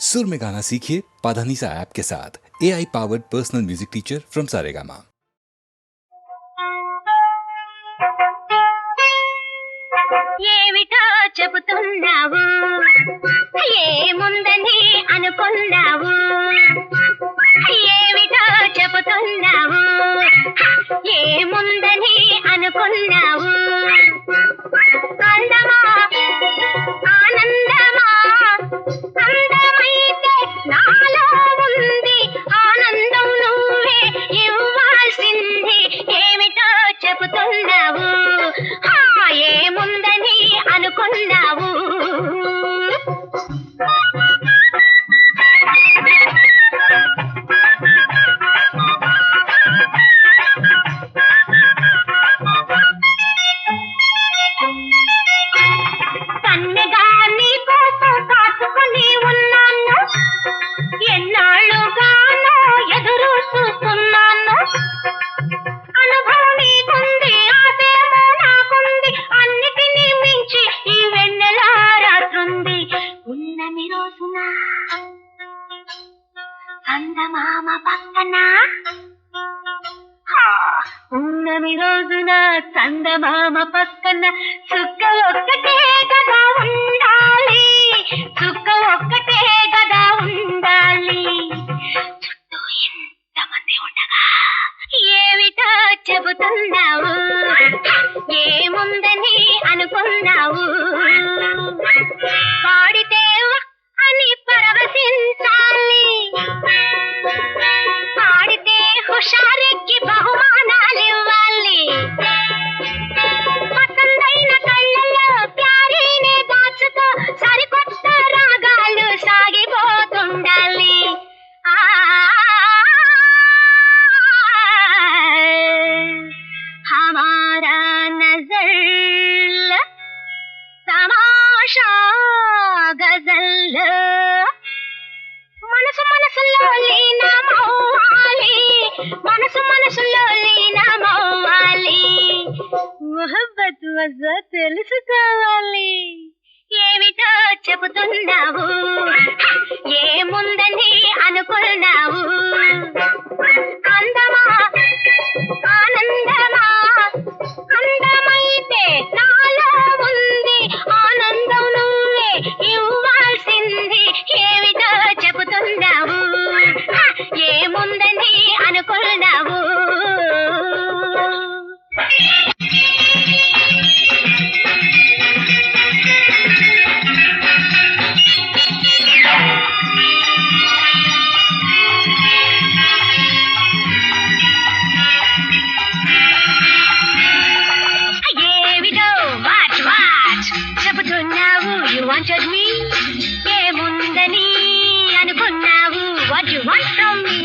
सुर में गाना सीखिए पाधानीसा ऐप के साथ। AI powered personal music teacher from Saregama. ఏమిటో చెబుతున్నావు, ఏముందని అనుకున్నావు, ఏమిటో చెబుతున్నావు, ఏముందని అనుకున్నావు. అందమా ఆనందమా, అందమైతే నాలో ఉంది ఆనందం, నువ్వే ఇవ్వాల్సింది. ఏమిటో చెబుతున్నావు, ఏముందని అనుకున్నావు. కన్నగా నీ కోసం కాసుకుని ఉన్నాను, ఎన్నాళ్ళుగానో ఎదురు చూస్తున్నాను. అనుభవం నీకుంది, ఆశేమో నాకుంది, అన్నిటినీ మించి ఈ వెన్నెల రాత్రుంది. ఉన్నమి రోజున చందమామ పక్కన, ఉన్నమి రోజున చందమామ పక్కన చుక్క ఒక్కటే కదా ఉండాలి, చుక్క ఒక్కటే కదా ఉండాలి. చుట్టూ ఎంతమంది ఉండగా ఏమిటో చెబుతున్నావు, ఏముందని అనుకున్నావు. పాడితే అని పరవశించాలి, పాడితే హుషారెక్కి బహుమానాలివ్వాలి. పసందైన కళ్ళలో ప్యారీనే దాచుతో సరికొత్త రాగాలు సాగిపోతుండాలి. हमारा नजर तमाशा गजल, మనసు మనసులో లీనమవ్వాలి, మనసు మనసులో లీనమవ్వాలి. మొహబ్బత్ మజా తెలుసుకోవాలి. ఏమిటో చెబుతున్నావు, ఏముందని అనుకున్నావు. అందమా ఆనందమా, అందమైతే నాలో ఉంది ఆనందం, నువ్వే ఇవ్వాల్సింది. ఏమిటో చెబుతున్నావు, ఏముందని అనుకున్నావు. చెబుతున్నావు, you wanted me, ఏముందని అనుకున్నావు. What you want from me.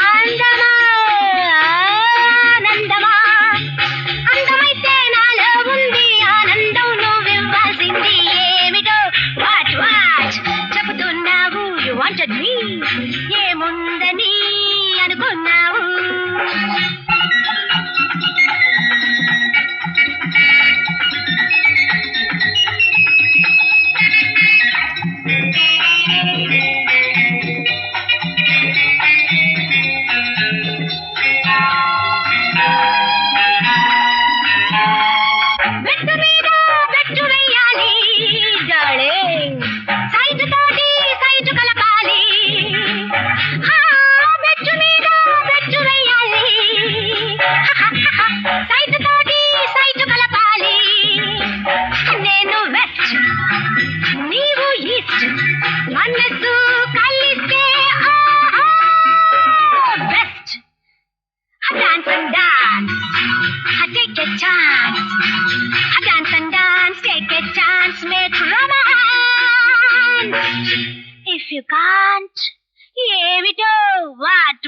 అందమా ఆనందమా, అందమైతే నాలో ఉంది ఆనందం, నువ్వివ్వాల్సింది. ఏమిటో what చెబుతున్నావు, you wanted me, ఏముందని అనుకున్నావు. బెట్టు మీద బెట్టు వెయ్యాలి డార్లింగ్, సైజు తోటి సైజు కలపాలి. బెట్టు మీద బెట్టు వెయ్యాలి, సైజు తోటి సైజు కలపాలి. నేను వెస్ట్, నీవు ఈస్ట్, మనసు కలిస్తే best. Dance and dance, take a chance. Dance and dance, take a chance, make romance. If you can't, ఏమిటో what.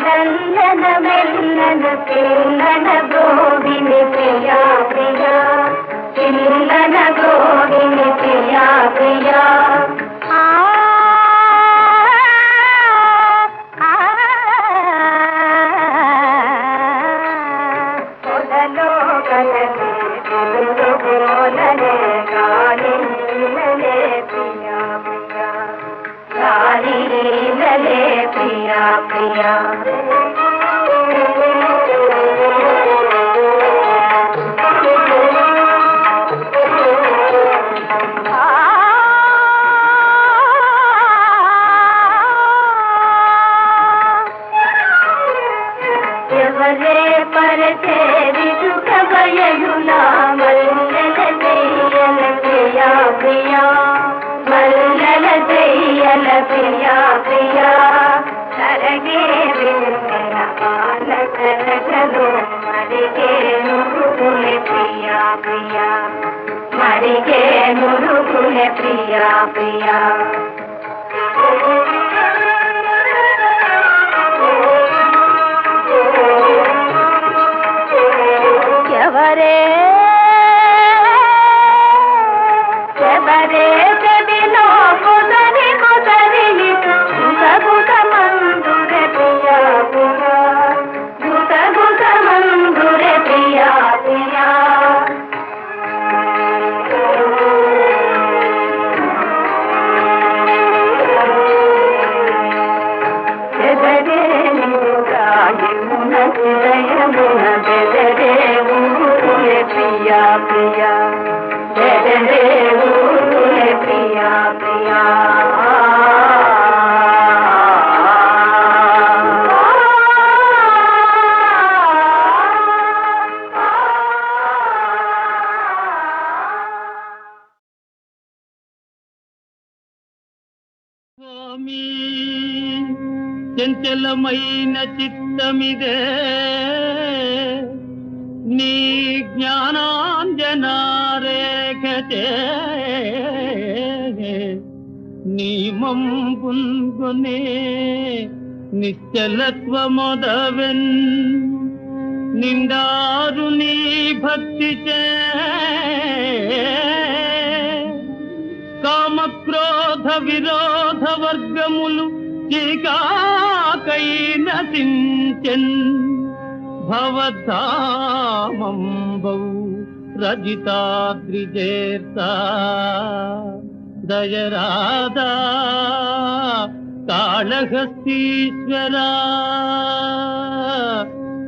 మెల్లన మెల్లన పిల్లన గోవిని ప్రియా ప్రియా ప్రియా ఎవరే పరచే విదుక భయయునా మల్లెల చెయ్యల ప్రియా ప్రియా మల్లెల చెయ్యల ప్రియా ప్రియా సరగే వెన్నెల పాల కరగలు మరిగే నురుగులే ప్రియా ప్రియా మరిగే నురుగులే ప్రియా ప్రియా ఎవరే ఎవరే చెవిలో కుదరి కుదరి గుసగుస మందురే ప్రియా ప్రియా గుసగుస మందురే ప్రియా ప్రియా చెదరే నిరాయమున హృదయమున బెదరే ఊరులే ప్రియా ప్రియా బెదరే ఊరులే ప్రియా ప్రియా స్వామి చంచలమైన చిత్తమిదే నీ జ్ఞానాంజనారేఖతే నీ మంపున్గొనే నిశ్చలత్వమొదవెన్ నిండారు నీ భక్తిచే కామక్రోధ విరోధ వర్గములు చీకాకై నశించెన్ భవధామంబౌ రజితాద్రిజేర్తా దయరాదా కాళహస్తీశ్వరా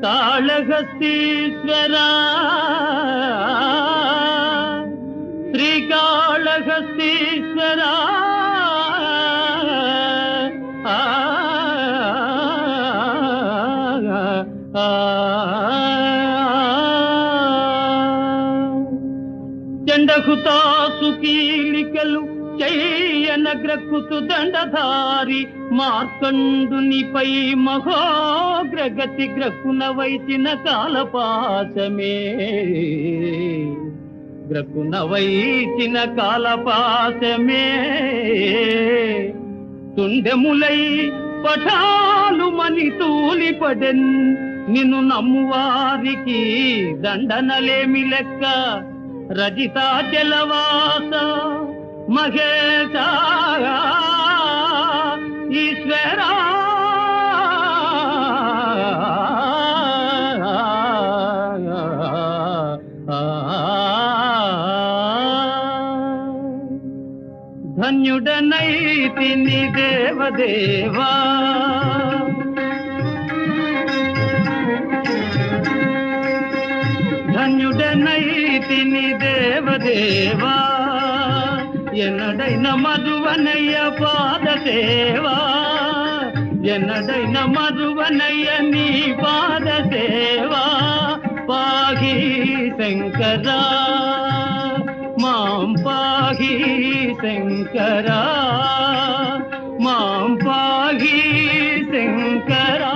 కాళహస్తీశ్వరా శ్రీకాళహస్తీశ్వరా చండహుతాసు కీలికలు చెయ్యన గ్రక్కుతు దండధారి మార్కండునిపై మహోగ్రగతి గ్రక్కున వైచిన కాలపాశమే గ్రక్కున వైచిన కాలపాశమే తుండెములై పఠాలు మని తూలిపడెన్ నిన్ను నమ్మువారికి దండనలేమి లెక్క రజితాచలవాస మహేశ ఈశ్వరా ధన్యుడనైతిని దేవదేవా ధన్యుడనైతిని దేవదేవా ఎన్నడైన మధువనయ్య పాదసేవా ఎన్నడైన మధువనయ్య నీ పాదసేవా పాహి శంకరా మాం పాహి శంకరా మాం పాహి శంకరా.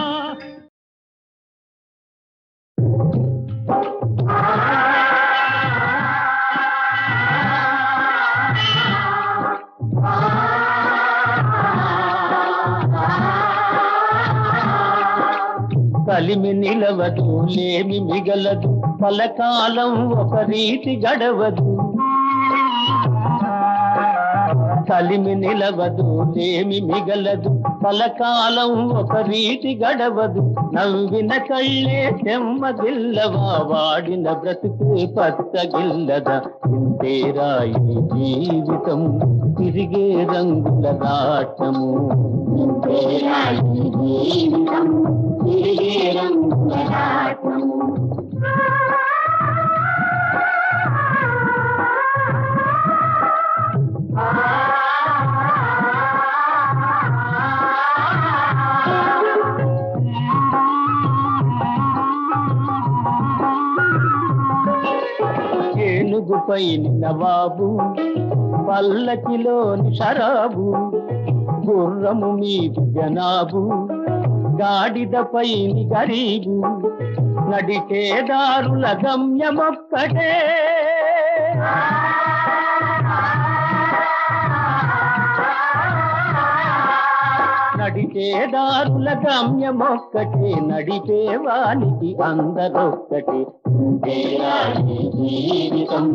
కలిమి నిలవదు లేమి మిగలదు పలకాలం ఒక రీతి గడవదు కలిమి నిలవదు లేమి మిగలదు కలకాలం ఒక రీతి గడవదు నవ్విన కళ్ళే చెమ్మగిల్లవా వాడిన బ్రతుకే పచ్చగిల్లదా ఇంతేరా ఈ జీవితం తిరిగే రంగుల రాటము ఇంతేరా ఈ జీవితం తిరిగే రంగుల రాటము ఏనుగుపై నవాబు పల్లకిలోని షరాబు గుర్రము మీది జనాబు గాడిదపై గరీబు నడిచేదారుల గమ్యమొక్కటే నడిచేదారుల గమ్యమొక్కటే నడిపేవానికి అందరొక్కటే ఇంతేరా ఈ జీవితం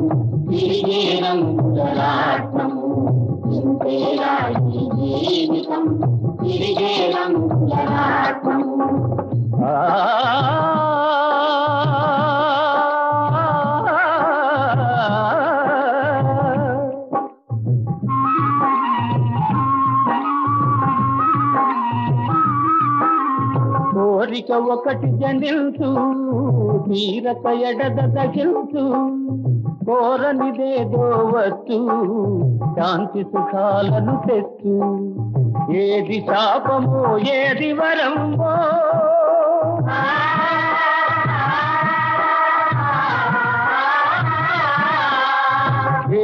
తిరిగే రంగుల రాట్నము ఇంతేరా ఈ జీవితం తిరిగే రంగుల రాట్నము కోరిక ఒకటి జనిల్చు తీరక ఎడదగిల్చు కోరనిదేదో వచ్చు శాంతి సుఖాలను తెచ్చు ఏది శాపమో ఏది వరమో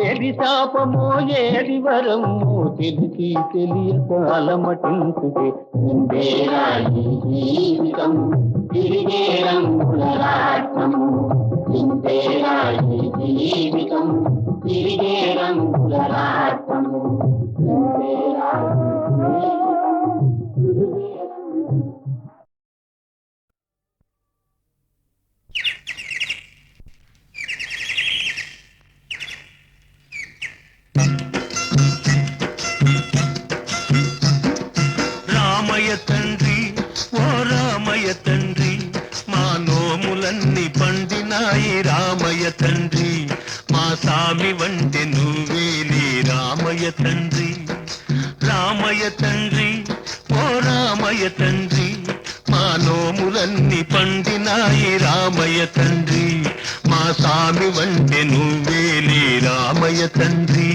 ఏది శాపమో ఏది వరమో తెలిసి తెలియక అలమటించుకే ఇంతేరా ఈ జీవితం తిరిగే రంగుల రాట్నము ఇంతేరా ఈ జీవితం తిరిగే రంగుల రాట్నము ఇంతేరా రామయ్య తండ్రి ఓ రామయ్య తండ్రి మా నోములన్నీ పండినాయి రామయ్య తండ్రి మా సామి వంటి నువ్వేలే రామయ్య తండ్రి రామయ్య తండ్రి ఓ రామయ్య తండ్రి మా నోములన్నీ పండినాయి రామయ్య తండ్రి మా సామి వంటి నువ్వేలే రామయ్య తండ్రి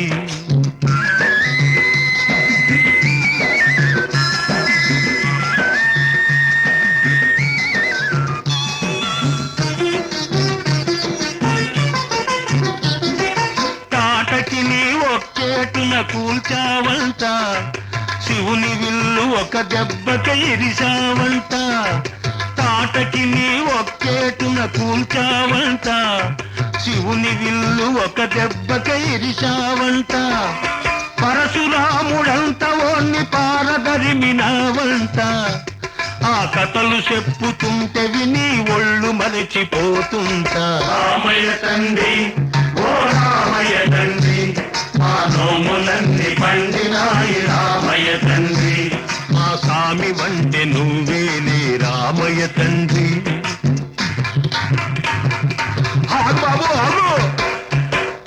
కూల్చావంట శివుని విల్లు ఒక దెబ్బక ఇరిశావంట తాటకి నీ ఒక్కేటున కూల్చావంట శివుని విల్లు ఒక దెబ్బక ఇరిశావంట పరశురాముడంత ఓన్ని పారదరిమినావంట ఆ కథలు చెప్పుతుంటే విని ఒళ్ళు మరచిపోతుంటా రామయ్య తండ్రి ఓ రామయ్య తండ్రి మా నోములన్నీ పండినాయి రామయ్య తండ్రి మా సామి వంటి నువ్వేలే రామయ్య తండ్రి బాబు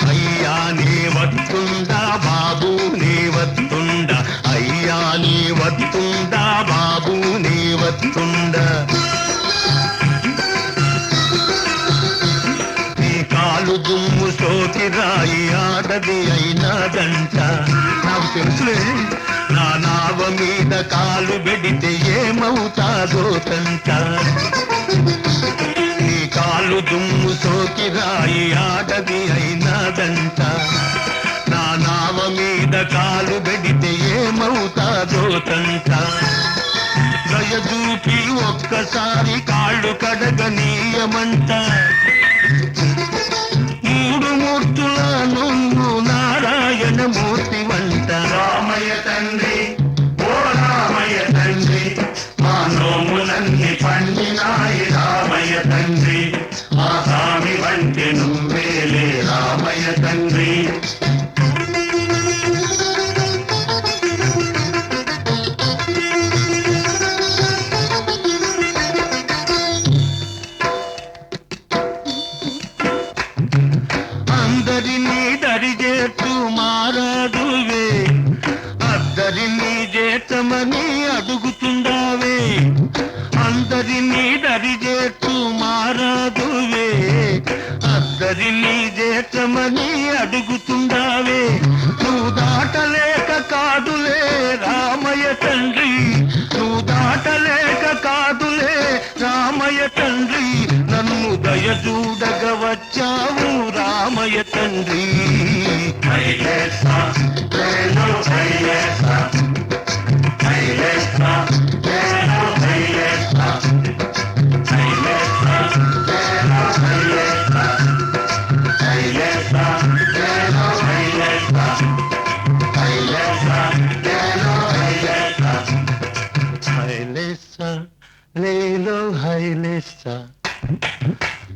అయ్యా నీ వత్తుండా బాబు నీ వత్తుండా అయ్యా నీ వత్తుండా బాబు నీ వత్తుండా కాలు దుమ్ము సోకి రాయి ఆడది అయినాదంట నాకు తెలుసులే నా నావ మీద కాలు పెడితే ఏమవుతాదో తంట నీ కాలు దుమ్ము సోకి రాయి ఆడది అయినాదంట నా నావ మీద కాలు పెడితే ఏమవుతాదో తంట దయచూపి ఒక్కసారి కాళ్ళు కడగనీయమంట మూడు మూర్తుల నువ్వు నారాయణ మూర్తి వంట రామయ్య తండ్రి ఓ రామయ్య తండ్రి మా నోములన్నీ పండినాయి రామయ్య తండ్రి మా స్వామి వంటి నువ్వేలే రామయ్య తండ్రి చేర్చమని అడుగుతుండావే నువ్వు దాటలేక కాదులే రామయ్య తండ్రి నువ్వు దాటలేక కాదులే రామయ్య తండ్రి నన్ను దయచూడగ వచ్చావు రామయ్య తండ్రి లేలో హైలేసా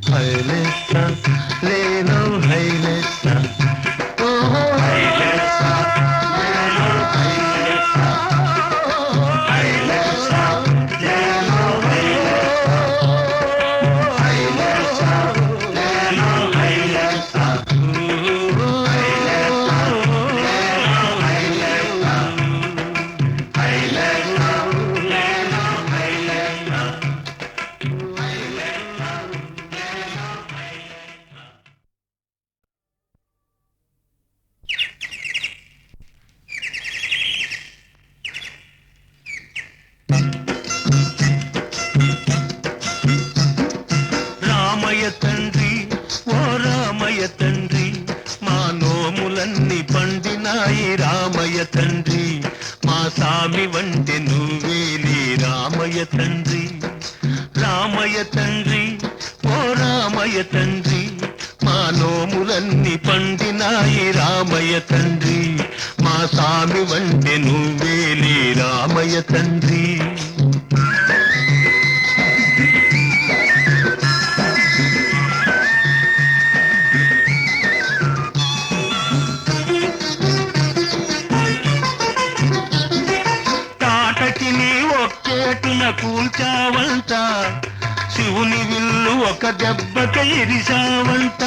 హైలేసా లేలో హైలేసా ఓహో హైలేసా లేలో హైలేసా హైలేసా లేలో హైలేసా లేలో హైలేసా రామయ్య తండ్రి ఓ రామయ్య తండ్రి మా నోములన్నీ పండినాయి రామయ్య తండ్రి మా సామి వంటి నువ్వేలే రామయ్య తండ్రి రామయ్య తండ్రి ఓ రామయ్య తండ్రి మా నోములన్నీ పండినాయి రామయ్య తండ్రి మా సామి వంటి నువ్వేలే రామయ్య తండ్రి కూల్చావంట శివుని విల్లు ఒక దెబ్బక ఇరిసావంట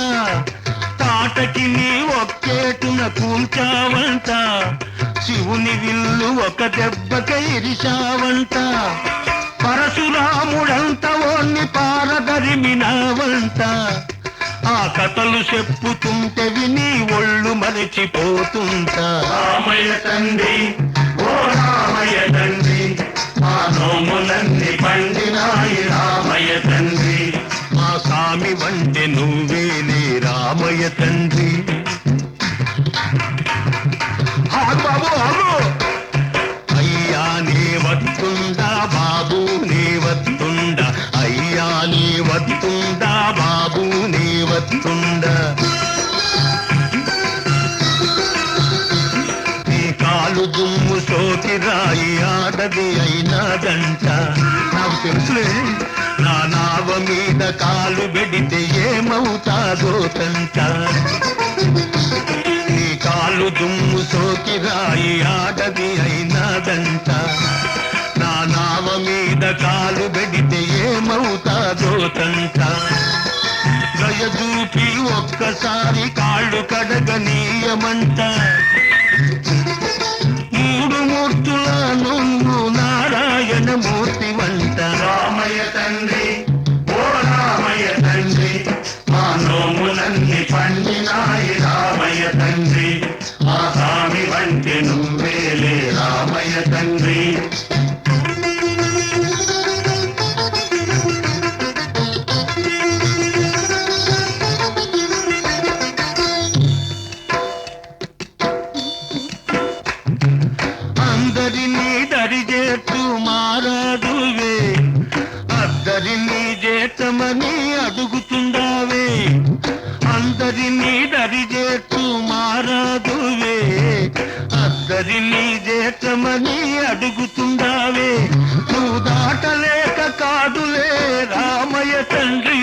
తాటకి నీ ఒక్కేటున కూల్చావంట శివుని విల్లు ఒక దెబ్బక ఇరిసావంట పరశురాముడంత ఓన్ని పారదరిమినావంట ఆ కథలు చెప్పుతుంటే విని ఒళ్ళు మరచిపోతుంటా రామయ్య తండ్రి ఓ రామయ్య తండ్రి మా నోములన్నీ పండినాయి రామయ్య తండ్రి మా స్వామి వంటి నువ్వేలే రామయ్య తండ్రి బాబు అయ్యా నీ వత్తుండా బాబు నీ వత్తుండా అయ్యా నీ వత్తుండా బాబు నీ వత్తుండా కాలు దుమ్ము సోకి రాయి ఆడది అయినాదంట నాకు తెలుసులే నా నావ మీద కాలు పెడితే ఏమవుతాదో తంట నీ కాలు దుమ్ము సోకి రాయి ఆడది అయినాదంట నా నావ మీద కాలు పెడితే ఏమవుతాదో తంట దయచూపి ఒక్కసారి కాళ్ళు కడగనీయమంట మూడు మూర్తుల నువ్వు నారాయణ మూర్తి వంట రామయ్య తండ్రి ఓ రామయ్య తండ్రి మా నోములన్నీ పండినాయి రామయ్య తండ్రి మా స్వామి వంటి నువ్వేలే రామయ్య తండ్రి అందరినీ దరిచేట్టు మారాదువే అద్దరినీ చేతమని అడుగుతుండావే అందరినీ దరిచేట్టు మారాదువే అద్దరినీ చేతమని అడుగుతుండావే నువ్వు దాటలేక కాదులే రామయ్య తండ్రి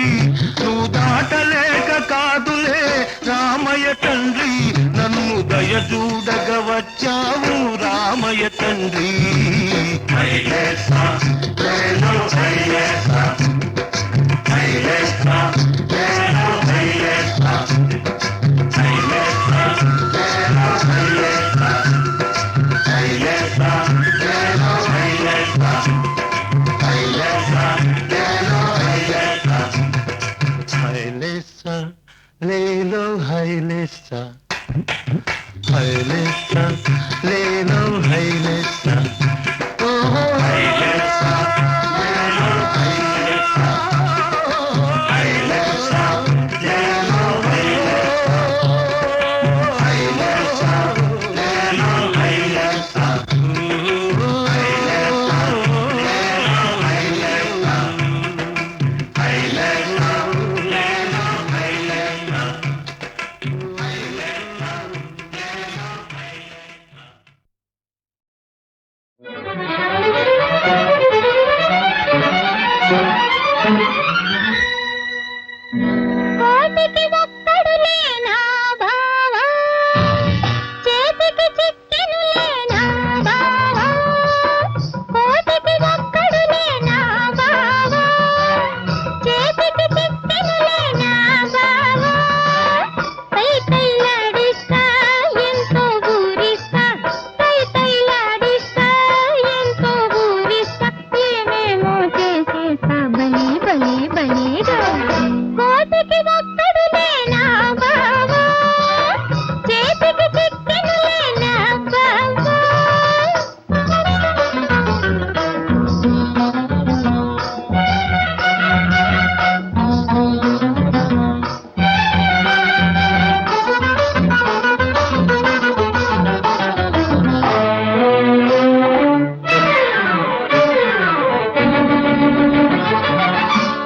నువ్వు దాటలేక కాదులే రామయ్య తండ్రి నన్ను దయచూడగ వచ్చావు రామయ్య తండ్రి లేలో హై హైలేస్తా హైలేస్తా లేనో హైలేస్తా ఓహో హైలేస్తా లేనో హైలేస్తా హైలేస్తా లేనో హైలేస్తా లేనో హైలేస్తా కోటికి ఒక్కడు లేనా బావా చేతికి చిక్కెను లేనా బావా కోటికి ఒక్కడు లేనా బావా చేతికి చిక్కెను లేనా బావా తైతైలాడిస్తా ఎంతో ఊరిస్తా తైతైలాడిస్తా ఎంతో ఊరిస్తా ఏమేమో చేసేస్తా బలి బలి బలిగా కోటికి ఒక్కడు లేనా బావా చేతికి చిక్కెను లేనా బావా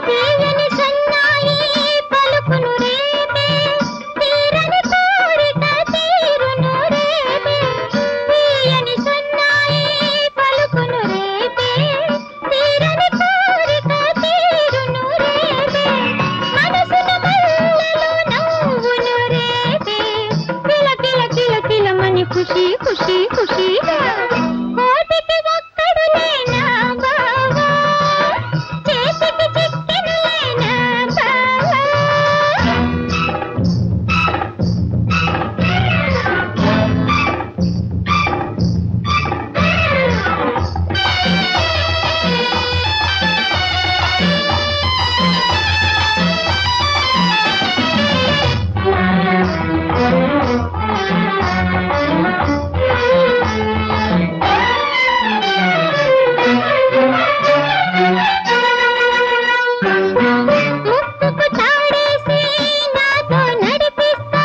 తీయని సన్నాయి పలుకును రేపే తీరని కోరిక తీరును రేపే తీయని సన్నాయి పలుకును రేపే తీరని కోరిక తీరును రేపే మనసున మల్లెలు నవ్వును రేపే కిల కిల కిల కిలమని ఖుషి ఖుషి ఖుషిగా కోటికి ఒక్కడు లేనా బావా చేతికి చిక్కెను లేనా బావా ముక్కుకు తాడేసి నాతో నడిపిస్తా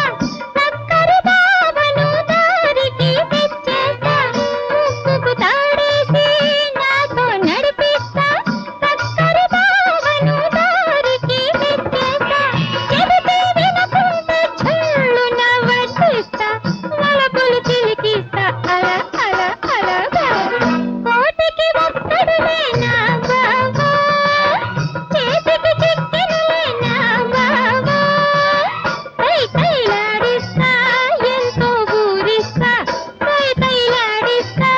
చక్కరు బావను దారికి తెచ్చేస్తా ముక్కుకు తాడేసి నాతో నడిపిస్తా చక్కరు బావను దారికి తెచ్చేస్తా చెబితే వినకుండా చెల్లున వడ్డిస్తా వలపులు చిలికిస్తా అలా అలా అలగా కోటికి ఒక్కడు లేనా బావా చేతికి చిక్కెను లేనా బావా తైతైలాడిస్తా ఎంతో ఊరిస్తా తైతైలాడిస్తా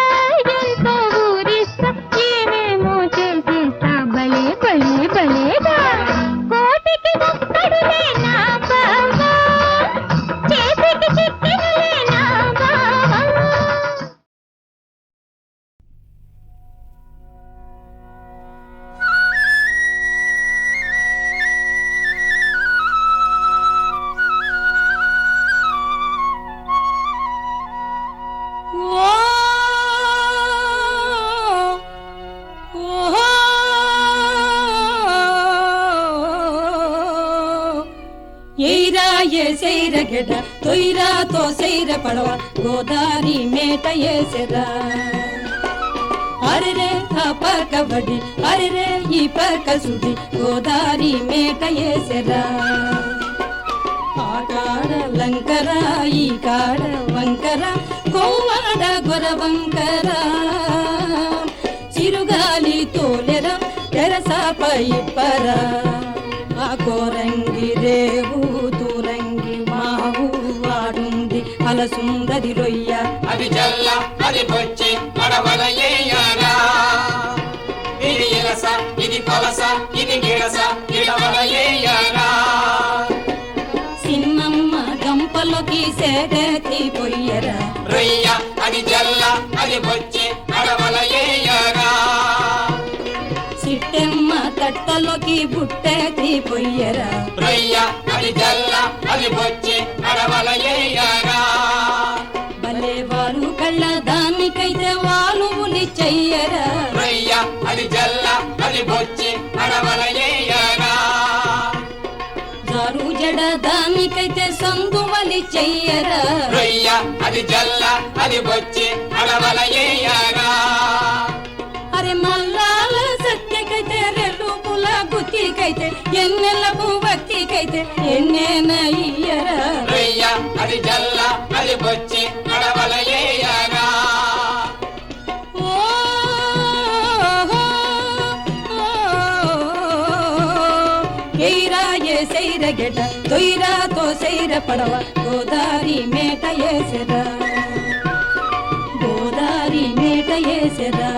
ఎంతో ఊరిస్తా ఏమేమో చేసేస్తా బలే బలే బలేగా కోటికి ఒక్కడు లేనా బావా చేతికి చిక్కెను లేనా బావా ఎయిరా ఏ సైర గెడ తొయిరా తో సైర పడవ గోదారి మేట ఏసెరా అరెరే ఆ పక్క వడి అరెరే ఈ పక్క సుడి గోదారి మేట ఏసెరా ఆ కాడ లంకర ఈ కాడ వంకర కోవాడ గొర వంకర చిరుగాలి తోలెర తెరసాప ఇప్పరా ఆ కోరంగి రేవు తూరంగి మావు వాడుంది అలసుందది రొయ్య అది జల్ల అది బొచ్చి పడవల ఏయారా ఇది ఎలస ఇది పలస ఇది గిడస గిడవల ఏయారా సిన్నమ్మ గంపలోకి సేదెత్తి పొయ్యరా రొయ్య అది జల్ల అది బొచ్చి పడవల ఏయారా సిట్టెమ్మ తట్టలోకి బుట్టెత్తి పొయ్యరా రొయ్య అది జల్ల అది బొచ్చి నడవలయ్యారా భలే వారు కళ్ళ దానికైతే వాలువులి చెయ్యరా రొయ్య అది జల్ల అది బొచ్చి నడవలయ్యారా జారు జడ దానికైతే సందువలి చెయ్యరా రొయ్య అది జల్ల అది బొచ్చి నడవలయ్యారా అరే మల్లాల సత్యకైతే రెల్లు పుల గుత్తికైతే ఎన్నెలకు భక్తికైతే ఎన్నేనయ్యరా రొయ్య అది జల్ల అది బొచ్చి నడవలయ్యారా సైర గెట తొయ్యరాతో సైర పడవ గోదారి మేట ఏసెరా గోదారి మేట ఏసెరా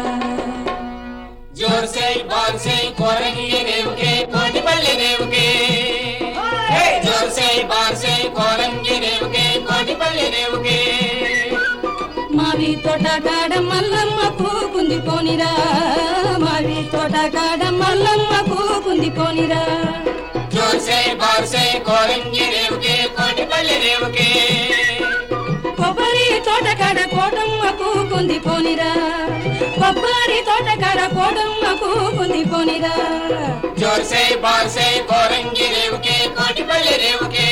జోర్ సే బాల్ సే కోరంగి రేవుకే కోటిపల్లి రేవుకే జోర్ సే బాల్ సే కోరంగి రేవుకే కోటిపల్లి రేవుకే మావి తోట కాడ మల్లమ్మ పూకుంది పోనిరా మావి తోట కాడ మల్లమ్మ పూకుంది పోనిరా జోర్ సే బాల్ సే కోరంగి రేవుకే కోటిపల్లి రేవుకే కొబ్బరి తోట కాడ కోటమ్మ పూకుంది పోనిరా కొబ్బరి తోట కాడ కోటమ్మ పూకుంది పోనిరా జోర్ సే బాల్ సే కోరంగి రేవుకే కోటిపల్లి రేవుకే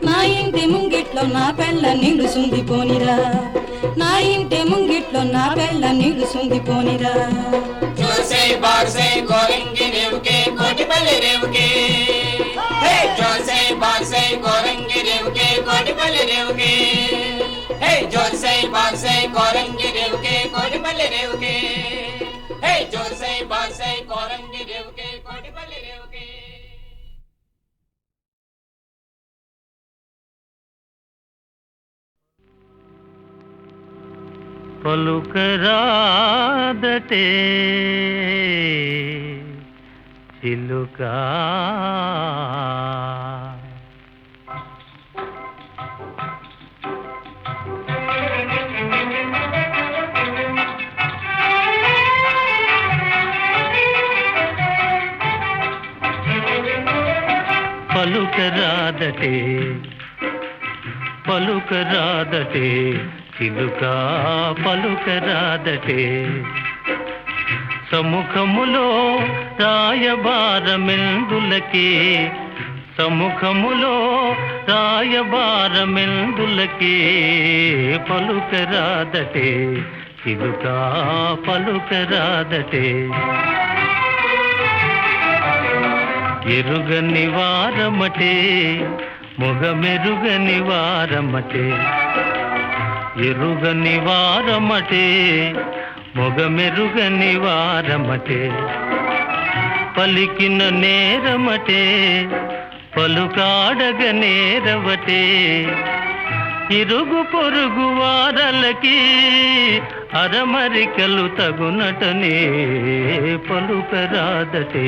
నా ఇంటి ముంగిట్లో నా పెళ్ళ నిలుసుంది పోనిరా నా ఇంటి ముంగిట్లో నా పెళ్ళ నిలుసుంది పోనిరా జోర్ సే బాల్ సే కోరంగి రేవుకే కోటిపల్లి రేవుకే జోర్ సే బాల్ సే కోరంగి రేవుకే కోటిపల్లి రేవుకే జోర్ సే బాల్ సే కోరంగి రేవుకే కోటిపల్లి రేవుకే జోర్ సే బాల్ సే కోరంగి రేవుకే కోటిపల్లి రేవుకే పలుకరాదటే చిలుక పలుకరాదటే పలుకరాదటే చిలుక పలుకరాదటే సముఖములో రాయబారమెందులకే సముఖములో రాయబారమెందులకే పలుకరాదటే చిలుక పలుకరాదటే ఎరుగని వారమటే మొగమెరుగని వారమటే ఎరుగని వారమటే మొగమెరుగని వారమటే పలికిన నేరమటే పలుకాడగ నేరవటే ఇరుగు పొరుగు వారలకి అరమరికలు తగునటనే పలుకరాదటే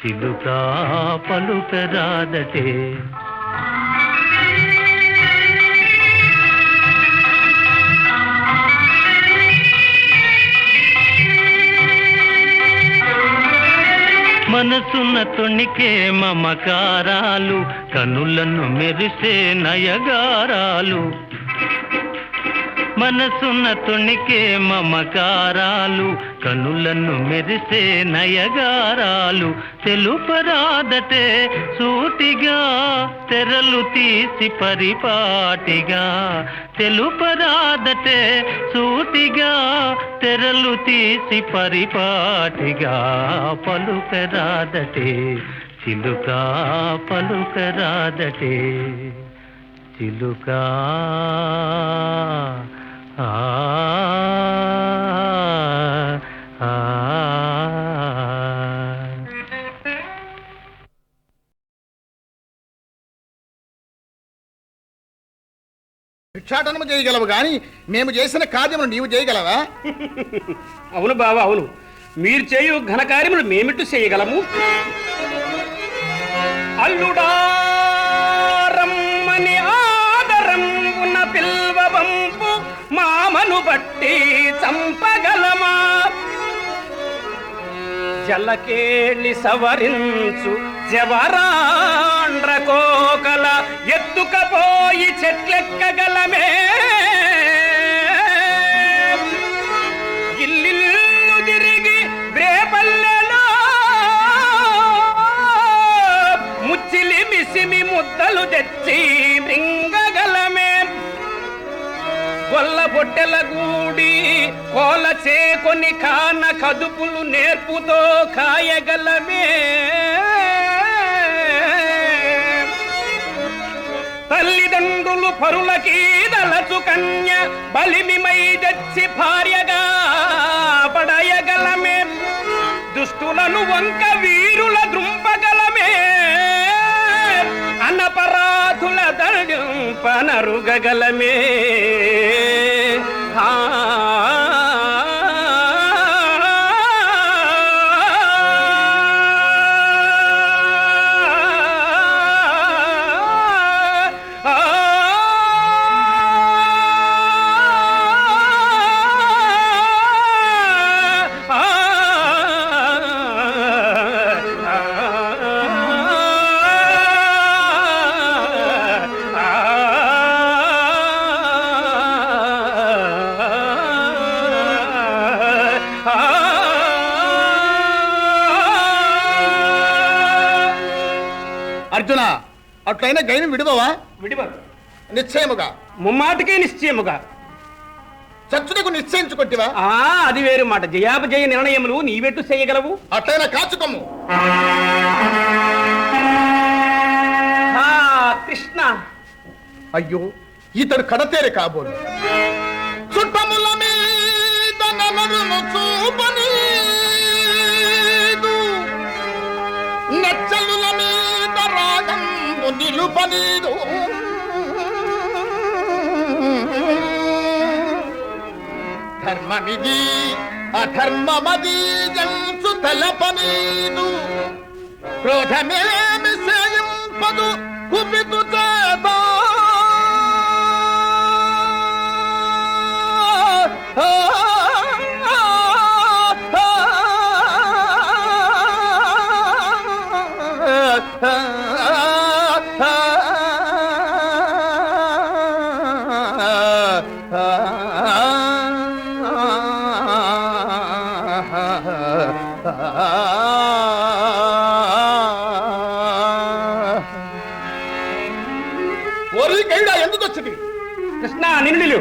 చిలుక పలుకరాదటే మనసున తొణికే మమకారాలు కనులను మెరిసే నయగారాలు మనసున తొణికే మమకారాలు కనులను మెరిసే నయగారాలు తెలుపరాదటే సూటిగా తెరలు తీసి పరిపాటిగా తెలుపరాదటే సూటిగా తెరలు తీసి పరిపాటిగా పలుకరాదటే చిలుక పలుకరాదటే చిలుక ఆ ఆ భిక్షాటనము చేయగలవు గాని మేము చేసిన కార్యములు నీవు చేయగలవా? అవును బావా అవును, మీరు చేయు ఘనకార్యములు మేమిట్టు చేయగలము. అల్లుడారమ్మని ఆదరం ఉన్న పిల్వబంపు మామను బట్టి చంపగలమా? జలకేళి సవరించు జవరాండ్ర కోకల ఎత్తుకపోయి చెట్లెక్కగలమే ఇల్లిల్లు తిరిగి బ్రేపల్లెలో ముచ్చిలి మిసిమి ముద్దలు తెచ్చి మృంగగలమే గొల్ల బొట్టెల గూడి కోల చేకొని కాన కదుపులు నేర్పుతో కాయగలమే తల్లిదండ్రులు పరులకి దళచు కన్య బలిమిమై తెచ్చి భార్యగా పడయగలమే దుష్టులను వంక వీరుల దృంపగలమే అనపరాధుల దంపనరుగగలమే అర్జున, అట్లయినా గైని విడువవా? విడివరు నిశ్చయముగా, ముమ్మాటికే నిశ్చయముగా. చచ్చుటకు నిశ్చయించుకొట్టివా? అది వేరు మాట. జయాపజయ నిర్ణయములు నీవెట్టు చేయగలవు? అట్లయినా కాచుకమ్ము. కృష్ణ, అయ్యో, ఇతడు కడతేరే కాబోలు. చుట్టముల మీద నమరును చూపనీదు, నెచ్చలుల మీద రాగంబు నిలుపనీదు. ధర్మమిది అధర్మమది జంసు తలపనీదు. క్రోధమేమి సేయింపదు కుపితు చేత. ఎందుకు వచ్చింది? కృష్ణ, నిన్ను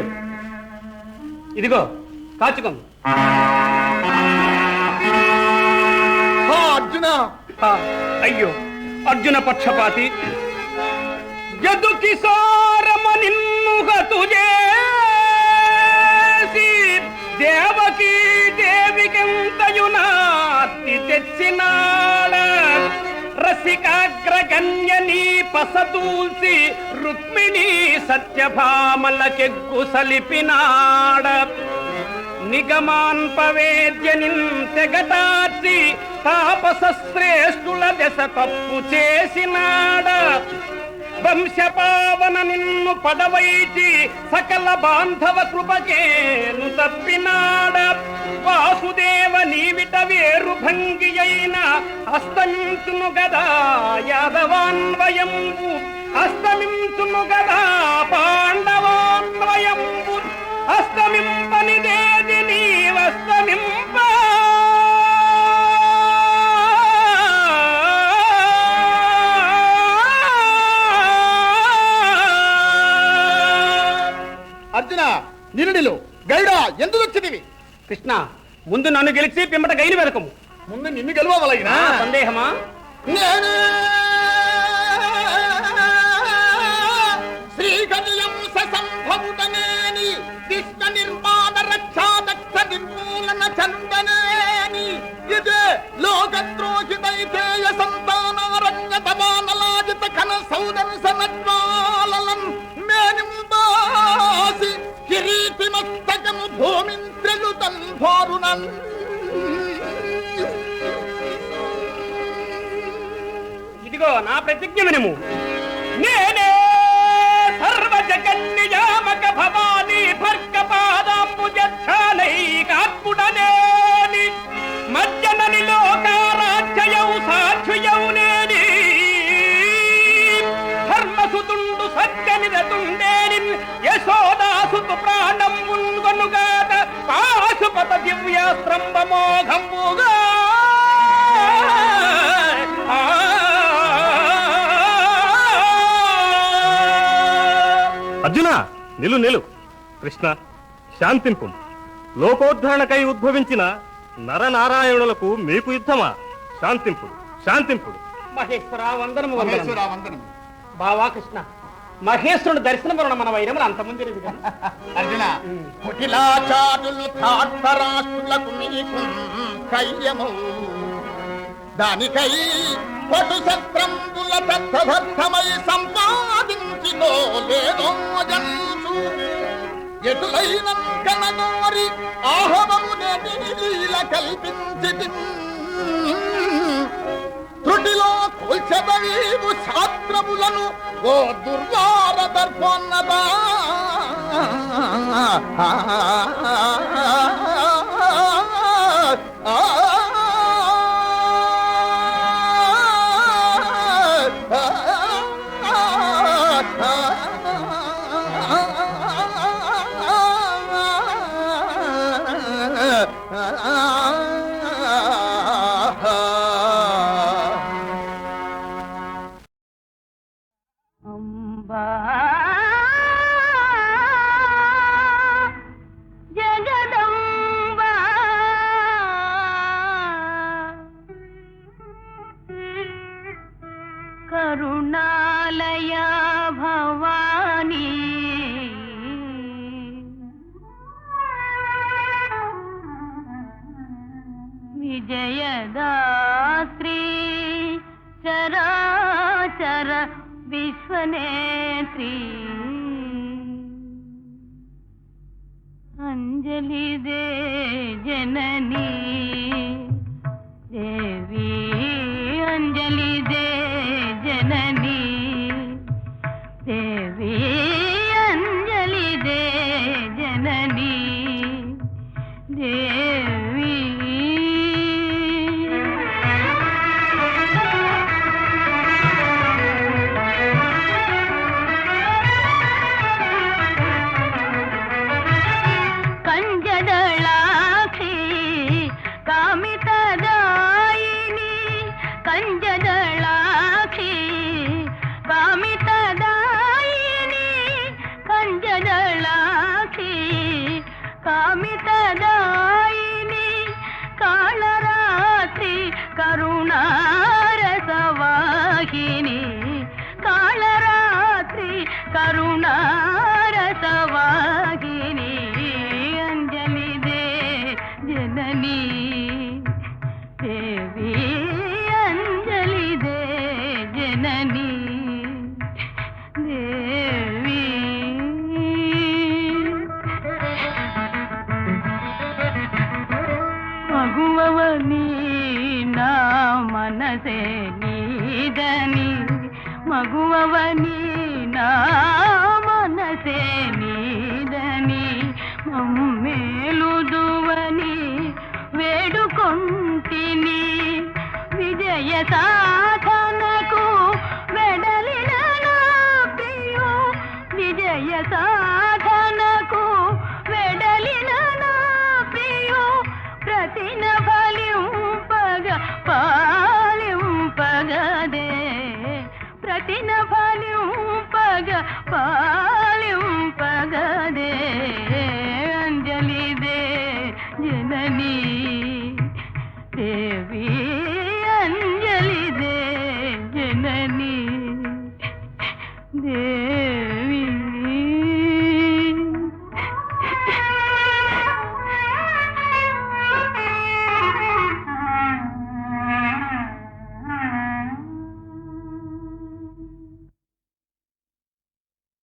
ఇదిగో కాచుకం. అర్జున, అయ్యో అర్జున పక్షపాతి, యదు కిశోరమ నిన్ను హతుజేసి దేవకీ దేవికెంతయునాతి తెచ్చినాడ. రసికాగ్రగణ్య నీ పసదూల్సి రుక్మిణీ సత్యభామలకెగ్గు సలిపినాడ. నిగమాన్పవేద్య నింతెగటార్చి తాపస శ్రేష్ఠుల దశ తప్పు చేసినాడ. వంశపావన నిన్ను పడవైచి సకల బాంధవ కృపకేను తప్పినాడ. వాసుదేవ నీవిట వేరు భంగి అయిన అస్తమించును గదా యాదవాన్వయంబు. అస్తమించును గదా పాండవాన్వయంబు. అస్తమింపనిదేది నీవస్తమింప. అర్జున, నిరుడిలో గైడా ఎందుకు వచ్చినవి? కృష్ణ, ముందు నన్ను గెలిచి పిమ్మట గైలు వెనకము. ముందు నిన్ను గెలవలగినా సందేహమా? నేను శ్రీకన్యంస సంభవుడనేని దిష్ట నిర్మాణ రక్షాదక్ష నిర్మూలన చందనేని. ఇదే లోకద్రోహితైతేయ సంతానారణ్య తమానలాజిత ఘన సౌదర్శనజ్వాలలం మేనింబాసి కిరీటి మస్తకము భూమింత్రెలు తన్భోరునన్. ఇదిగో నా ప్రతిజ్ఞ వినుము. నేనే సర్వ జగన్నియామక భవానీ భర్గ పాదాంబుజానైకాత్ముడనేని మజ్జనని లోకా నుండేని యశోదాసుతు ప్రాణం ఉంగనుగాక పాశుపత దివ్యాస్త్రంబమోఘంబుగా అర్జున నిలు నిలు. కృష్ణ శాంతింపు. లోకోద్ధరణకై ఉద్భవించిన నరనారాయణులకు మీకు యుద్ధమా? శాంతింపుడు శాంతింపుడు. మహేశ్వర వందనము వందనము. బావా కృష్ణ, మహేశ్వరుడు దర్శనం వలన మన వైరములు అంతమంది అర్జున కుటిలాచారులు ధార్తరాష్ట్రులకు మీకు కయ్యము దానికై పటు సత్రంబుల పెద్దభర్తమై సంపాదించినో లేదో జంచు ఎటులైన కనగోరి ఆహవము లీల కల్పించి త్రుటిలో కూల్చబడీవు శాస్త్రములను ఓ దుర్వార దర్భోన్నత జగదంబా కరుణాలయ భవానీ విజయదాత్రి చరాచర విశ్వనేత్రి అంజలి they Janani Devi Anjali they Janani Devi Anjali they Janani Devi కంజదళాక్షి కామితదాయిని కంజదళాక్షి కామితదాయిని కంజదళాక్షి కామితదాయిని Kalaratri కరుణారసవాహిని Kalaratri కరుణారసవాహిని Anjali they Janani Devi Anjali they జననీ దేవి మగువని నా మనసే నీదని మగువని నా మనసే నీదని మమ్మేలుదువని వేడుకొంటిని విజయ సాధనకు వెడలిన నా ప్రియో విజయ సాధనకు వెడలిన నా ప్రియో ప్రతిన ఫలింపగ పాలింపగదే ప్రతిన ఫలింపగ